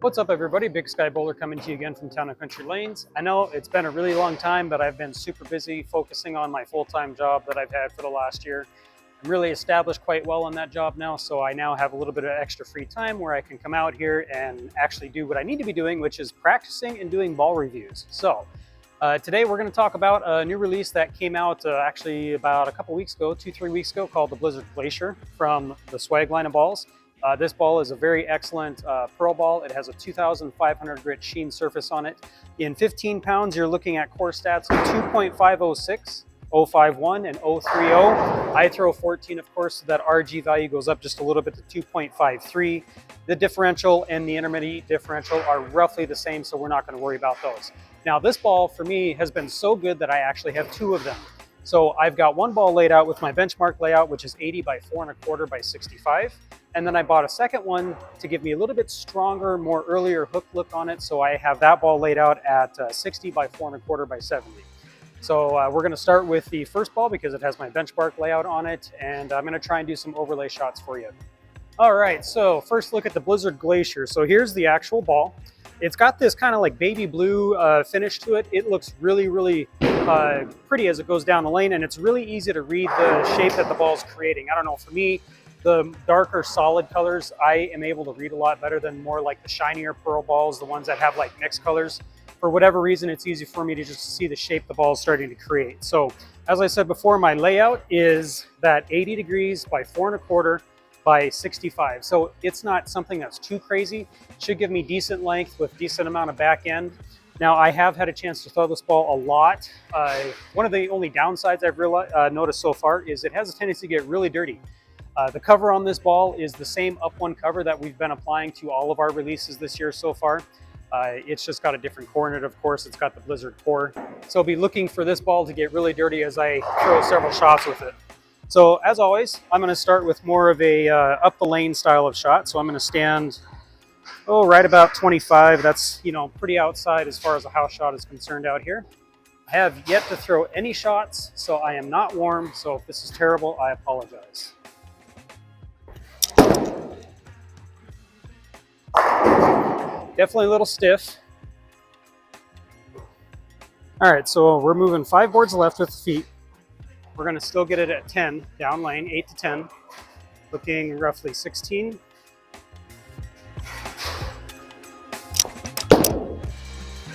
What's up, everybody? Big Sky Bowler coming to you again from Town and Country Lanes. I know it's been a really long time, but I've been super busy focusing on my full-time job that I've had for the last year. I'm really established quite well on that job now, so I now have a little bit of extra free time where I can come out here and actually do what I need to be doing, which is practicing and doing ball reviews. So today we're going to talk about a new release that came out actually about a couple weeks ago, 2-3 weeks ago, called the Blizzard Glacier from the Swag line of balls. This ball is a very excellent pearl ball. It has a 2,500 grit sheen surface on it. In 15 pounds, you're looking at core stats of 2.506, 051, and 030. I throw 14, of course, so that RG value goes up just a little bit to 2.53. The differential and the intermediate differential are roughly the same, so we're not going to worry about those. Now, this ball for me has been so good that I actually have two of them. So I've got one ball laid out with my benchmark layout, which is 80 by 4 1/4 by 65. And then I bought a second one to give me a little bit stronger, more earlier hook look on it. So I have that ball laid out at 60 by 4 1/4 by 70. So we're going to start with the first ball because it has my benchmark layout on it. And I'm going to try and do some overlay shots for you. All right, so first look at the Blizzard Glacier. So here's the actual ball. It's got this kind of like baby blue finish to it. It looks really, really pretty as it goes down the lane, and it's really easy to read the shape that the ball's creating. I don't know, for me, the darker solid colors, I am able to read a lot better than more like the shinier pearl balls, the ones that have like mixed colors. For whatever reason, it's easy for me to just see the shape the ball is starting to create. So as I said before, my layout is that 80 degrees by 4 1/4 by 65. So it's not something that's too crazy. It should give me decent length with decent amount of back end. Now, I have had a chance to throw this ball a lot. One of the only downsides I've noticed so far is it has a tendency to get really dirty. The cover on this ball is the same up one cover that we've been applying to all of our releases this year so far. It's just got a different core in it, of course. It's got the Blizzard core. So I'll be looking for this ball to get really dirty as I throw several shots with it. So as always, I'm going to start with more of a up the lane style of shot. So I'm going to stand, right about 25. That's, pretty outside as far as a house shot is concerned out here. I have yet to throw any shots, so I am not warm. So if this is terrible, I apologize. Definitely a little stiff. All right, so we're moving 5 boards left with the feet. We're going to still get it at 10 down lane, 8 to 10, looking roughly 16.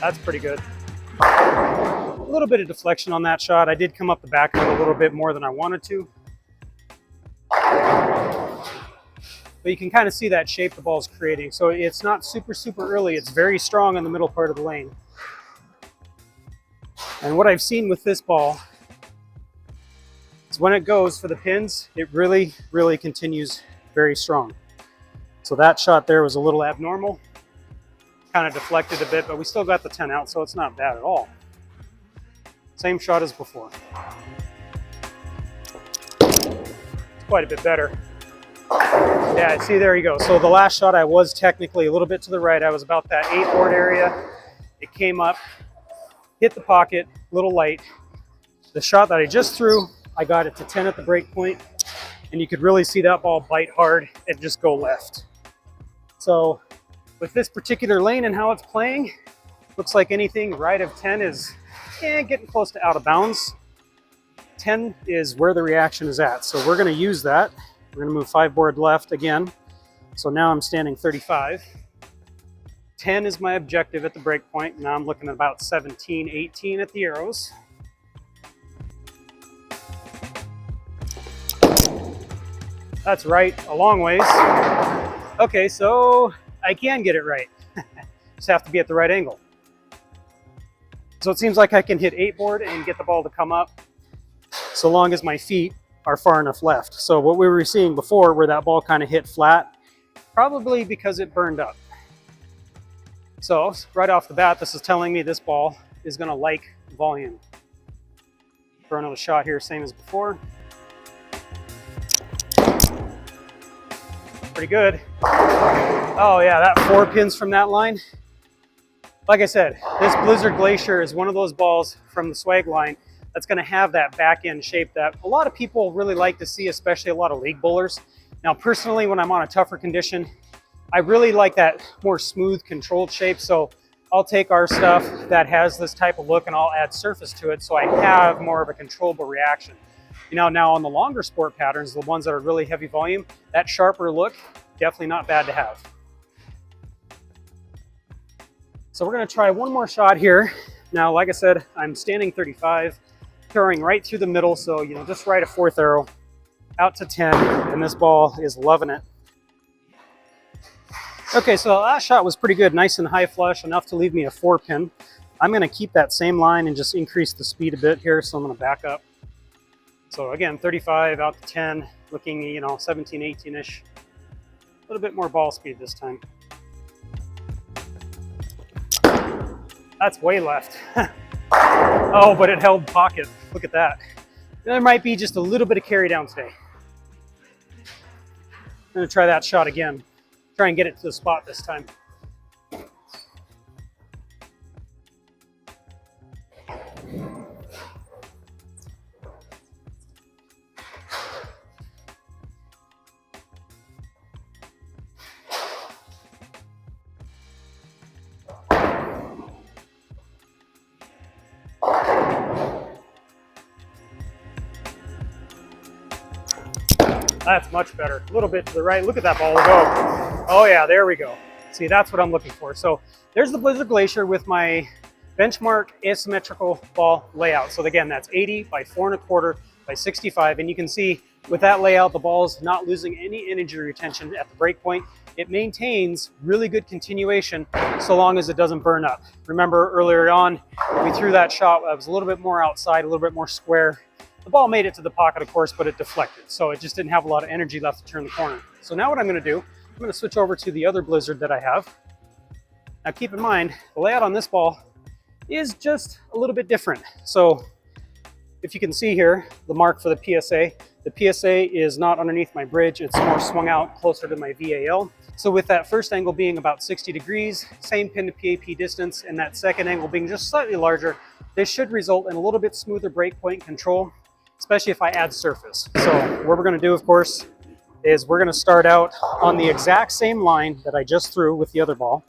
That's pretty good. A little bit of deflection on that shot. I did come up the back of it a little bit more than I wanted to. But you can kind of see that shape the ball's creating. So it's not super, super early. It's very strong in the middle part of the lane. And what I've seen with this ball is when it goes for the pins, it really, really continues very strong. So that shot there was a little abnormal. Kind of deflected a bit, but we still got the 10 out, so it's not bad at all. Same shot as before. It's quite a bit better. Yeah, see, there you go. So the last shot, I was technically a little bit to the right. I was about that 8 board area. It came up, hit the pocket, a little light. The shot that I just threw, I got it to 10 at the break point, and you could really see that ball bite hard and just go left. So with this particular lane and how it's playing, looks like anything right of 10 is getting close to out of bounds. 10 is where the reaction is at. So we're going to use that. We're going to move 5 board left again. So now I'm standing 35. 10 is my objective at the break point. Now I'm looking at about 17, 18 at the arrows. That's right, a long ways. Okay, so I can get it right. Just have to be at the right angle. So it seems like I can hit 8 board and get the ball to come up so long as my feet are far enough left. So what we were seeing before where that ball kind of hit flat, probably because it burned up. So right off the bat, this is telling me this ball is going to like volume. Throw another shot here, same as before. Pretty good. Oh yeah, that 4 pins from that line. Like I said, this Blizzard Glacier is one of those balls from the Swag line that's going to have that back end shape that a lot of people really like to see, especially a lot of league bowlers. Now, personally, when I'm on a tougher condition, I really like that more smooth, controlled shape. So I'll take our stuff that has this type of look and I'll add surface to it so I have more of a controllable reaction. You know, now on the longer sport patterns, the ones that are really heavy volume, that sharper look, definitely not bad to have. So we're gonna try one more shot here. Now, like I said, I'm standing 35, throwing right through the middle. So, you know, just right a 4th arrow out to 10, and this ball is loving it. Okay, so the last shot was pretty good, nice and high flush, enough to leave me a 4-pin. I'm gonna keep that same line and just increase the speed a bit here, so I'm gonna back up. So again, 35 out to 10, looking, you know, 17, 18-ish. A little bit more ball speed this time. That's way left. Oh, but it held pocket. Look at that. There might be just a little bit of carry down today. I'm gonna try that shot again. Try and get it to the spot this time. That's much better. A little bit to the right. Look at that ball go. Oh yeah, there we go. See, that's what I'm looking for. So there's the Blizzard Glacier with my benchmark asymmetrical ball layout. So again, that's 80 by 4 1/4 by 65. And you can see with that layout, the ball's not losing any energy retention at the break point. It maintains really good continuation so long as it doesn't burn up. Remember earlier on, we threw that shot, I was a little bit more outside, a little bit more square. The ball made it to the pocket, of course, but it deflected. So it just didn't have a lot of energy left to turn the corner. So now what I'm gonna do, I'm gonna switch over to the other Blizzard that I have. Now keep in mind, the layout on this ball is just a little bit different. So if you can see here, the mark for the PSA is not underneath my bridge, it's more swung out closer to my VAL. So with that first angle being about 60 degrees, same pin to PAP distance, and that second angle being just slightly larger, this should result in a little bit smoother breakpoint control, especially if I add surface. So what we're gonna do, of course, is we're gonna start out on the exact same line that I just threw with the other ball.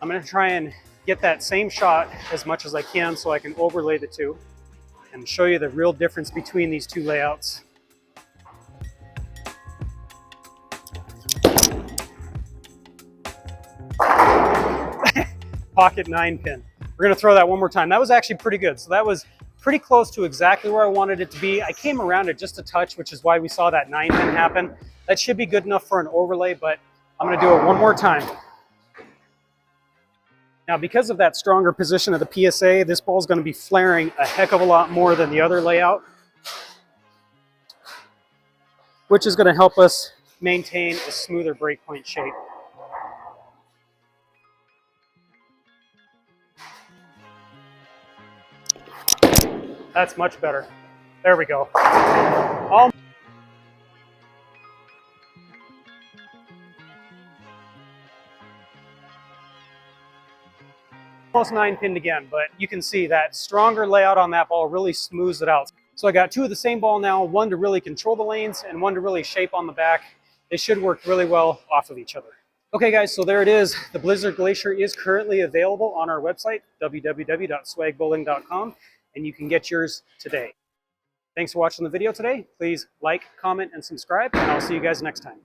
I'm gonna try and get that same shot as much as I can so I can overlay the two and show you the real difference between these two layouts. Pocket 9-pin. We're gonna throw that one more time. That was actually pretty good. So that was pretty close to exactly where I wanted it to be. I came around it just a touch, which is why we saw that 9-pin happen. That should be good enough for an overlay, but I'm gonna do it one more time. Now, because of that stronger position of the PSA, this ball is going to be flaring a heck of a lot more than the other layout, which is going to help us maintain a smoother breakpoint shape. That's much better. There we go. Almost 9-pinned again, but you can see that stronger layout on that ball really smooths it out. So I got two of the same ball now, one to really control the lanes and one to really shape on the back. They should work really well off of each other. Okay guys, so there it is. The Blizzard Glacier is currently available on our website, www.swagbowling.com, and you can get yours today. Thanks for watching the video today. Please like, comment, and subscribe, and I'll see you guys next time.